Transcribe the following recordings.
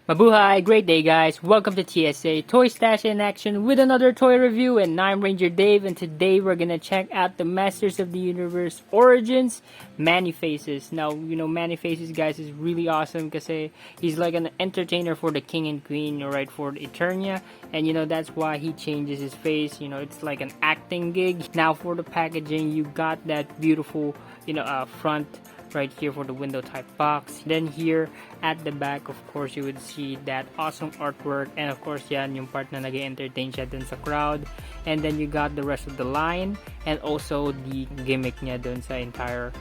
Mabuhay! Great day guys! Welcome to TSA Toy Stash in action with another toy review, and I'm Ranger Dave, and today we're gonna check out the Masters of the Universe Origins Faces. Now, you know, Faces, guys, is really awesome because he's like an entertainer for the king and queen, right, for Eternia, and you know, that's why he changes his face. You know, it's like an acting gig. Now for the packaging, you got that beautiful, front right here for the window type box. Then here at the back, of course, you would see that awesome artwork, and of course yan yung part na nag-entertain siya dun sa crowd. And then you got the rest of the line and also the gimmick niya dun sa entire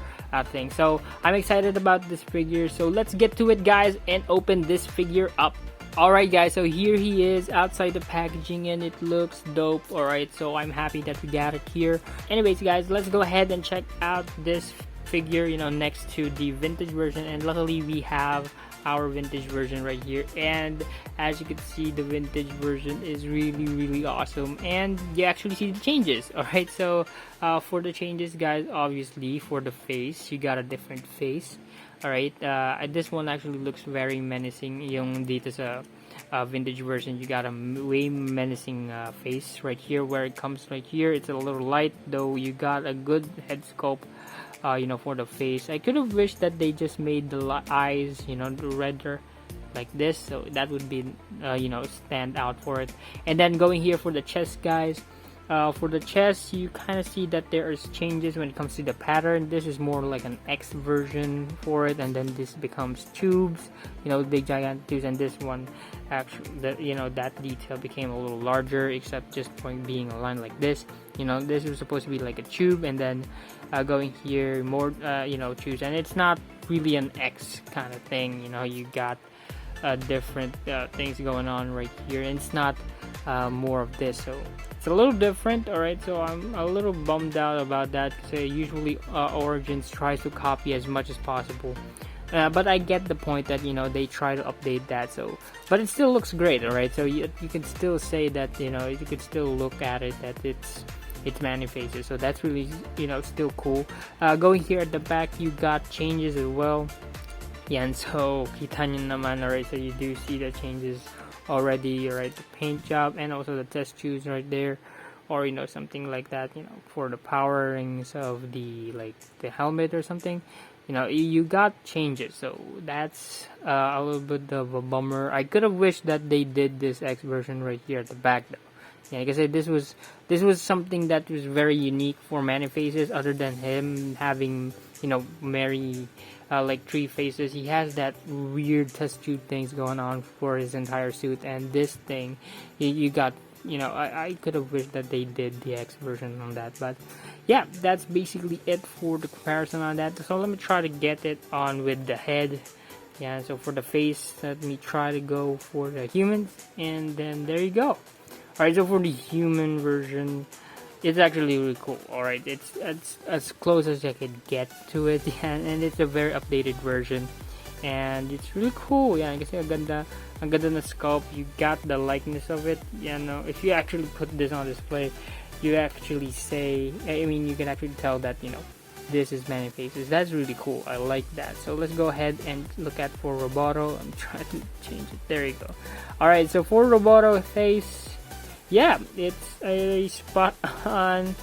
thing. So I'm excited about this figure, so let's get to it guys and open this figure up. Alright guys, so here he is outside the packaging and it looks dope. Alright, so I'm happy that we got it here. Anyways guys, let's go ahead and check out this figure, you know, next to the vintage version, and luckily we have our vintage version right here, and as you can see, the vintage version is really awesome, and you actually see the changes. All right, so for the changes guys, obviously for the face, you got a different face. All right, this one actually looks very menacing. Yung dito sa vintage version, you got a way menacing face right here. Where it comes right here, it's a little light, though you got a good head sculpt, for the face. I could have wished that they just made the eyes, redder like this, so that would be, stand out for it. And then going here for the chest guys, for the chest, you kind of see that there is changes when it comes to the pattern. This is more like an X version for it, and then this becomes tubes, big giant tubes, and this one actually, that detail became a little larger, except just being aligned like this. This was supposed to be like a tube, and then going here more, tubes, and it's not really an X kind of thing. You got different things going on right here, and it's not more of this, so it's a little different. All right, so I'm a little bummed out about that because usually Origins tries to copy as much as possible, but I get the point that they try to update that, so but it still looks great. All right, so you can still say that you could still look at it that it's Faces, so that's really still cool. Going here at the back, you got changes as well. Yan, so kita nyo naman. Alright, so you do see the changes already. Alright, the paint job and also the test tubes right there, or something like that, for the powerings of the helmet or something. You got changes, so that's a little bit of a bummer. I could have wished that they did this X version right here at the back though. Yeah, like I said, this was something that was very unique for Faces. Other than him having Mary like 3 faces, he has that weird test tube things going on for his entire suit, and this thing you got, I could have wished that they did the X version on that. But yeah, that's basically it for the comparison on that. So let me try to get it on with the head. Yeah, so for the face, let me try to go for the humans, and then there you go. Alright, so for the human version, it's actually really cool. Alright, it's as close as I could get to it. Yeah, and it's a very updated version, and it's really cool. Yeah, kasi ang ganda na sculpt. You got the likeness of it. Yeah, no, if you actually put this on display, you actually say, you can actually tell that this is Faces. That's really cool. I like that. So let's go ahead and look at for Roboto. I'm trying to change it. There you go. Alright, so for Roboto face, yeah, it's a spot on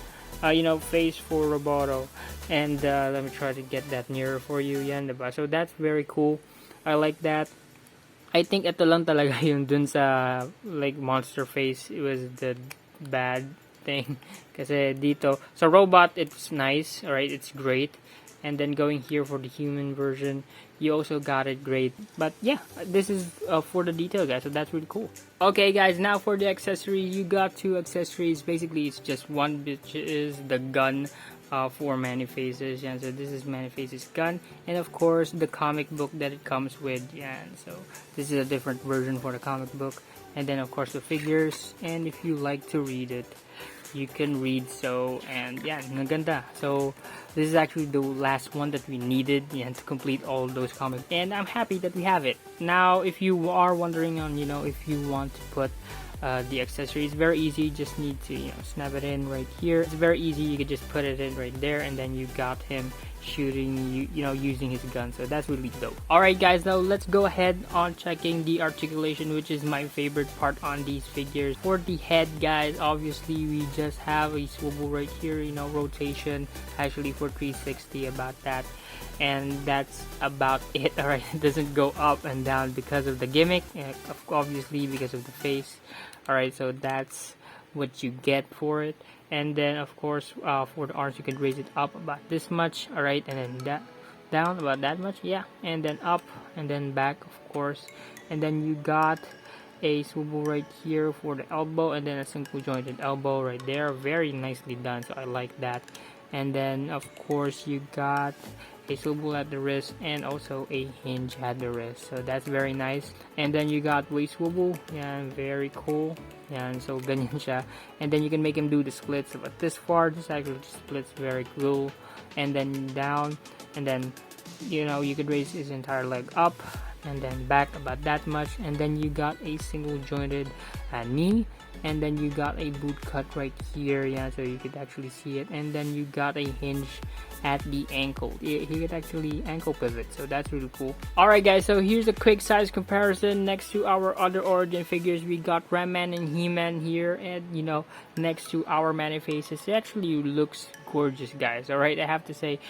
face for Roboto, and let me try to get that nearer for you. Yan, diba? So that's very cool. I like that. I think ito lang talaga yung dun sa monster face, it was the bad thing. Kasi dito so robot, it's nice. Alright, it's great. And then going here for the human version, you also got it great. But yeah, this is for the detail guys, so that's really cool. Okay guys, now for the accessory, you got 2 accessories. Basically it's just one, which is the gun for Faces. Yeah, so this is Faces gun, and of course the comic book that it comes with. Yeah, so this is a different version for the comic book, and then of course the figures, and if you like to read it, you can read. So, and yeah, naganda. So this is actually the last one that we needed, to complete all those comics, and I'm happy that we have it. Now if you are wondering on if you want to put the accessory. It's very easy. You just need to, you know, snap it in right here. It's very easy. You could just put it in right there, and then you got him shooting, you know, using his gun. So that's really dope. Alright guys, now let's go ahead on checking the articulation, which is my favorite part on these figures. For the head, guys, obviously we just have a swivel right here, you know, rotation actually for 360, about that, and that's about it. Alright, it doesn't go up and down because of the gimmick, obviously because of the face. Alright, so that's what you get for it. And then of course for the arms, you can raise it up about this much, all right, and then that down about that much, yeah, and then up and then back, of course. And then you got a swivel right here for the elbow, and then a single jointed elbow right there, very nicely done, so I like that. And then of course you got a swivel at the wrist and also a hinge at the wrist, so that's very nice. And then you got waist swivel, yeah, very cool. And so ganyan siya. And then you can make him do the splits about this far. This actually splits very cool. And then down, and then, you know, you could raise his entire leg up and then back about that much. And then you got a single jointed knee, and then you got a boot cut right here, yeah, so you could actually see it. And then you got a hinge at the ankle. He could actually ankle pivot, so that's really cool. Alright guys, so here's a quick size comparison. Next to our other origin figures, we got Ram-Man and He-Man here, and you know, next to our Manifaces, it actually looks gorgeous, guys. Alright, I have to say,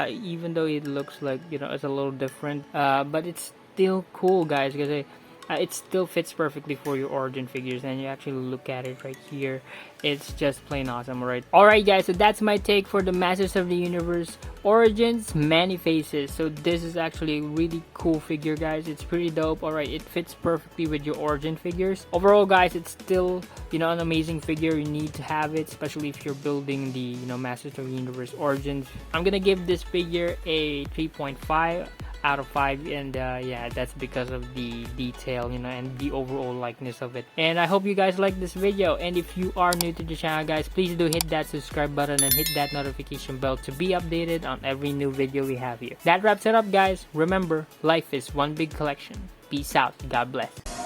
even though it looks like, you know, it's a little different, but it's still cool, guys, because it still fits perfectly for your origin figures, and you actually look at it right here, it's just plain awesome. Alright guys, so that's my take for the Masters of the Universe Origins Manifaces. So this is actually a really cool figure, guys. It's pretty dope. Alright, it fits perfectly with your origin figures. Overall, guys, it's still, you know, an amazing figure. You need to have it, especially if you're building the, you know, Masters of the Universe Origins. I'm gonna give this figure a 3.5 out of 5, and yeah, that's because of the detail, you know, and the overall likeness of it. And I hope you guys like this video, and if you are new to the channel, guys, please do hit that subscribe button and hit that notification bell to be updated on every new video we have here. That wraps it up, guys. Remember, life is one big collection. Peace out. God bless.